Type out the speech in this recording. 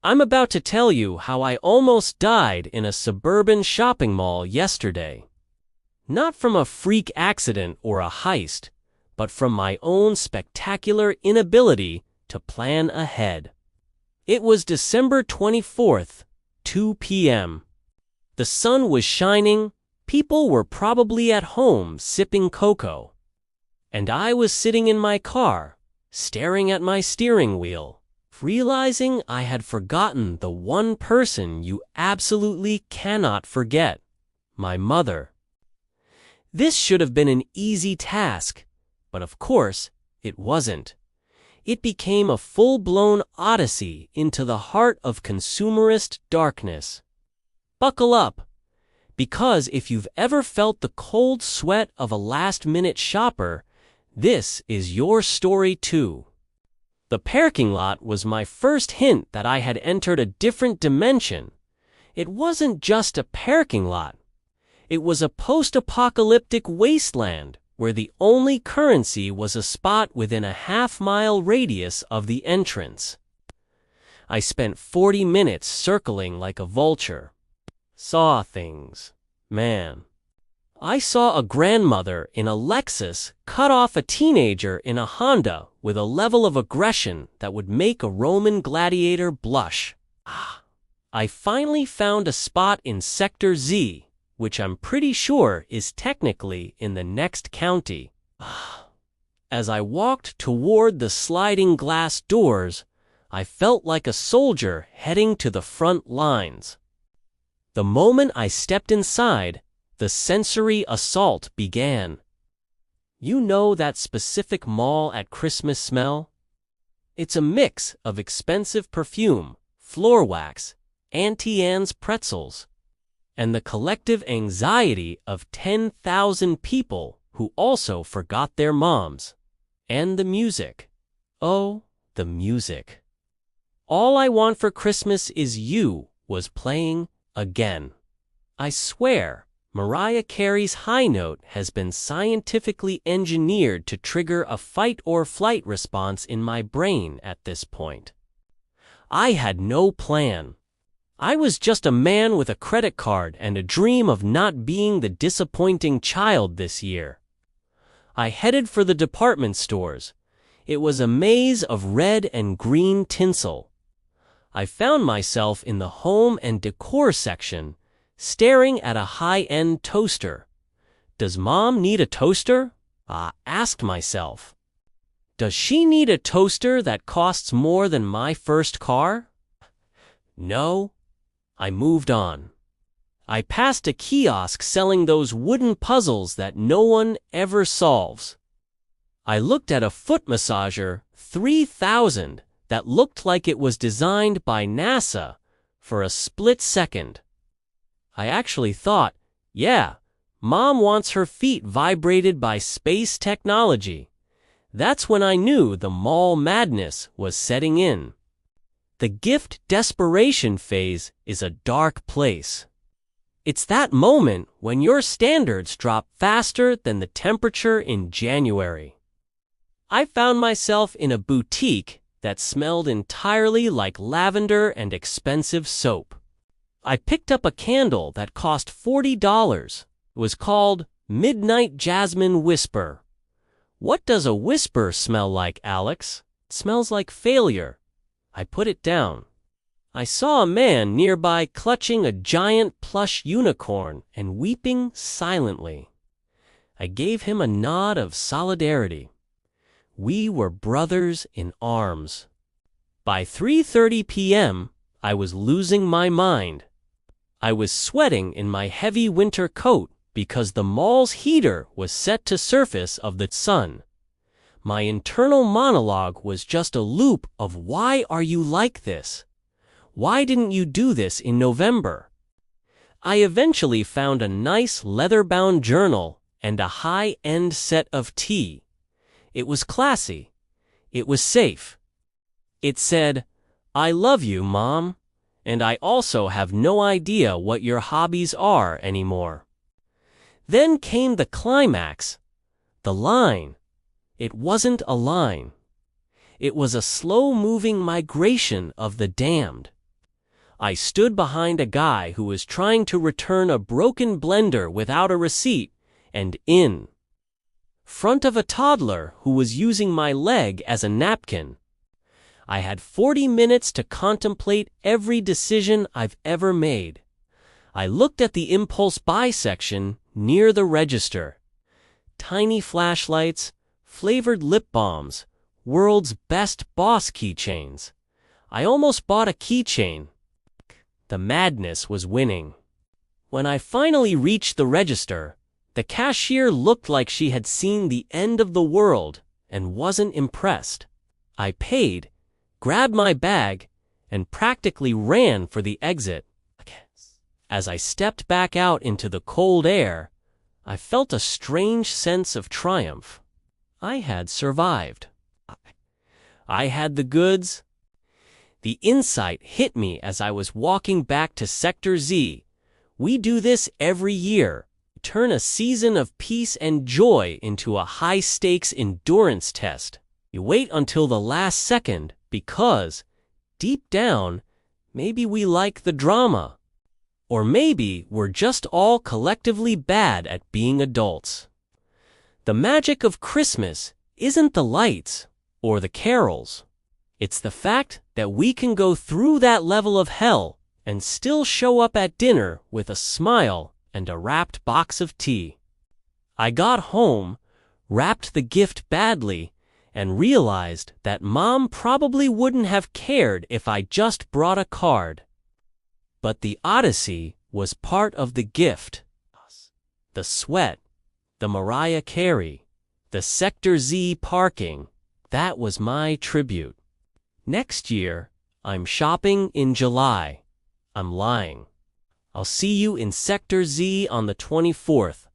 I'm about to tell you how I almost died in a suburban shopping mall yesterday. Not from a freak accident or a heist, but from my own spectacular inability to plan ahead. It was December 24th, 2 p.m. The sun was shining, people were probably at home sipping cocoa. And I was sitting in my car, staring at my steering wheel, realizing I had forgotten the one person you absolutely cannot forget, my mother. This should have been an easy task, but of course, it wasn't. It became a full-blown odyssey into the heart of consumerist darkness. Buckle up, because if you've ever felt the cold sweat of a last-minute shopper, this is your story too. The parking lot was my first hint that I had entered a different dimension. It wasn't just a parking lot. It was a post-apocalyptic wasteland where the only currency was a spot within a half-mile radius of the entrance. I spent 40 minutes circling like a vulture. Saw things. Man. I saw a grandmother in a Lexus cut off a teenager in a Honda with a level of aggression that would make a Roman gladiator blush. I finally found a spot in Sector Z, which I'm pretty sure is technically in the next county. As I walked toward the sliding glass doors, I felt like a soldier heading to the front lines. The moment I stepped inside, the sensory assault began. You know that specific mall at Christmas smell? It's a mix of expensive perfume, floor wax, Auntie Anne's pretzels, and the collective anxiety of 10,000 people who also forgot their moms. And the music. Oh, the music. All I Want for Christmas Is You was playing again. I swear, Mariah Carey's high note has been scientifically engineered to trigger a fight-or-flight response in my brain at this point. I had no plan. I was just a man with a credit card and a dream of not being the disappointing child this year. I headed for the department stores. It was a maze of red and green tinsel. I found myself in the home and decor section, staring at a high-end toaster. Does Mom need a toaster? I asked myself. Does she need a toaster that costs more than my first car? No. I moved on. I passed a kiosk selling those wooden puzzles that no one ever solves. I looked at a foot massager, 3,000, that looked like it was designed by NASA for a split second. I actually thought, yeah, Mom wants her feet vibrated by space technology. That's when I knew the mall madness was setting in. The gift desperation phase is a dark place. It's that moment when your standards drop faster than the temperature in January. I found myself in a boutique that smelled entirely like lavender and expensive soap. I picked up a candle that cost $40. It was called Midnight Jasmine Whisper. What does a whisper smell like, Alex? It smells like failure. I put it down. I saw a man nearby clutching a giant plush unicorn and weeping silently. I gave him a nod of solidarity. We were brothers in arms. By 3:30 p.m., I was losing my mind. I was sweating in my heavy winter coat because the mall's heater was set to surface of the sun. My internal monologue was just a loop of why are you like this? Why didn't you do this in November? I eventually found a nice leather-bound journal and a high-end set of tea. It was classy. It was safe. It said, "I love you, Mom, and I also have no idea what your hobbies are anymore." Then came the climax, the line. It wasn't a line. It was a slow-moving migration of the damned. I stood behind a guy who was trying to return a broken blender without a receipt, and in front of a toddler who was using my leg as a napkin. I had 40 minutes to contemplate every decision I've ever made. I looked at the impulse buy section near the register. Tiny flashlights, flavored lip balms, world's best boss keychains. I almost bought a keychain. The madness was winning. When I finally reached the register, the cashier looked like she had seen the end of the world and wasn't impressed. I paid, grabbed my bag, and practically ran for the exit. As I stepped back out into the cold air, I felt a strange sense of triumph. I had survived. I had the goods. The insight hit me as I was walking back to Sector Z. We do this every year. Turn a season of peace and joy into a high-stakes endurance test. You wait until the last second because, deep down, maybe we like the drama. Or maybe we're just all collectively bad at being adults. The magic of Christmas isn't the lights or the carols. It's the fact that we can go through that level of hell and still show up at dinner with a smile and a wrapped box of tea. I got home, wrapped the gift badly, and realized that Mom probably wouldn't have cared if I just brought a card. But the Odyssey was part of the gift. The sweat, the Mariah Carey, the Sector Z parking, that was my tribute. Next year, I'm shopping in July. I'm lying. I'll see you in Sector Z on the 24th.